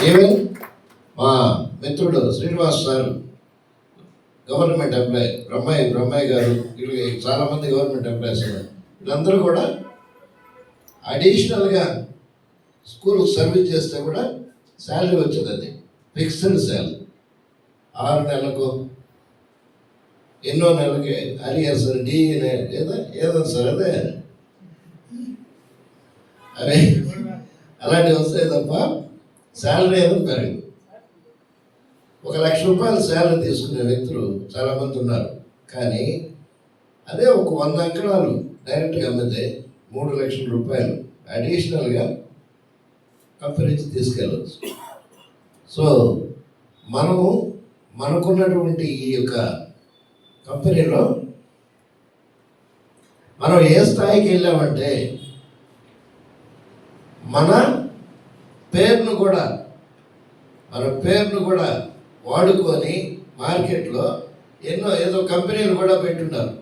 Even మా మిత్రుడు Srinivas sir government employee, Brahmaiah garu, వీళ్ళు చాలామంది గవర్నమెంట్ ఎంప్లాయీస్ ఉన్నారు. వీళ్ళందరూ కూడా అడిషనల్గా స్కూల్ సర్వీస్ చేస్తే కూడా శాలరీ వచ్చేది. అది ఫిక్స్డ్ శాలరీ. 6 నెలలకు ఎన్నో నెలలకి అరియర్ సార్ ఏదో సార్ అదే అలాంటివి వస్తాయి తప్ప శాలరీ ఏదో పెరగదు. 1,00,000 రూపాయలు శాలరీ తీసుకునే వ్యక్తులు చాలామంది ఉన్నారు. కానీ అదే ఒక 100 అంకణాలు డైరెక్ట్గా అమ్మితే 3,00,000 రూపాయలు అడిషనల్గా కంపెనీ నుంచి తీసుకెళ్ళవచ్చు. సో మనకున్నటువంటి ఈ యొక్క కంపెనీలో మనం ఏ స్థాయికి వెళ్ళామంటే మన పేరును కూడా వాడుకొని మార్కెట్లో ఏదో కంపెనీలు కూడా పెట్టున్నారు.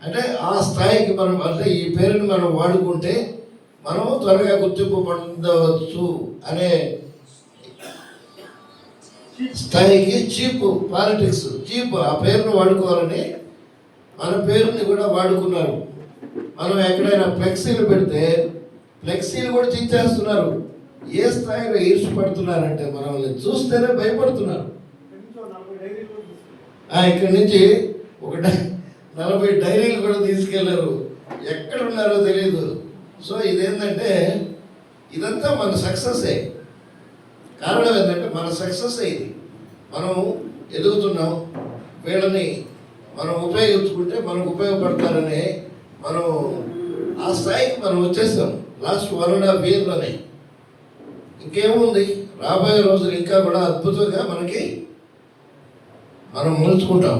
అంటే ఆ స్థాయికి మనం, అంటే ఈ పేరుని మనం వాడుకుంటే మనం త్వరగా గుర్తింపు పొందవచ్చు అనే స్థాయికి చీప్ పాలిటిక్స్, ఆ పేరును వాడుకోవాలని మన పేరుని కూడా వాడుకున్నారు. మనం ఎక్కడైనా ఫ్లెక్సీలు పెడితే ఫ్లెక్సీలు కూడా తీసేస్తున్నారు. ఏ స్థాయిలో ఈర్షపడుతున్నారంటే మనల్ని చూస్తేనే భయపడుతున్నారు. ఇక్కడి నుంచి 40 డైరీలు కూడా తీసుకెళ్లారు. ఎక్కడున్నారో తెలియదు. సో ఇదేంటంటే ఇదంతా మన సక్సెస్. కారణం ఏంటంటే మన సక్సెస్ ఇది. మనం ఎదుగుతున్నాం, వీళ్ళని మనం ఉపయోగించుకుంటే మనకు ఉపయోగపడతారని మనం ఆ స్థాయికి మనం వచ్చేస్తాం లాస్ట్ 1.5 yearలోనే. ఇంకేముంది, రాబోయే రోజులు ఇంకా కూడా అద్భుతంగా మనం మలుచుకుంటాం.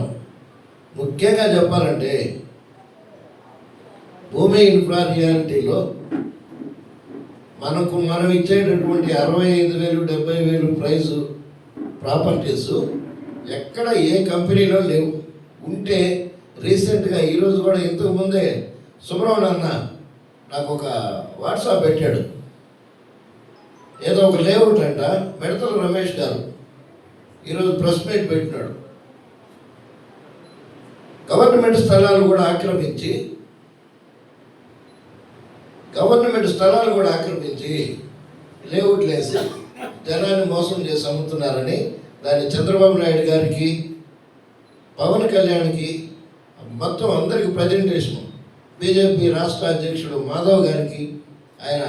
ముఖ్యంగా చెప్పాలంటే భూమి ఇన్ఫ్రా రియాలిటీలో మనం ఇచ్చేటటువంటి 65,000 70,000 ప్రైజు ప్రాపర్టీస్ ఎక్కడ ఏ కంపెనీలో లేవు. ఉంటే రీసెంట్గా ఈరోజు కూడా ఇంతకుముందే సుబ్రహ్మణ్య అన్న నాకు ఒక వాట్సాప్ పెట్టాడు. ఏదో ఒక లేఅవుట్ అంట, మిడతల రమేష్ గారు ఈరోజు ప్రెస్ మీట్ పెట్టినాడు. గవర్నమెంట్ స్థలాలు కూడా ఆక్రమించి లేఅవుట్లు వేసి జనాన్ని మోసం చేసి అమ్ముతున్నారని దాన్ని చంద్రబాబు నాయుడు గారికి, పవన్ కళ్యాణ్కి, మొత్తం అందరికి ప్రజెంటేషన్, బీజేపీ రాష్ట్ర అధ్యక్షుడు మాధవ్ గారికి ఆయన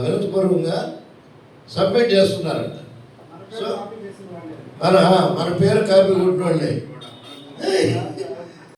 వినతిపూర్వకంగా సబ్మిట్ చేస్తున్నారంట. సో మన పేరు కాపీ కొట్టినోళ్ళే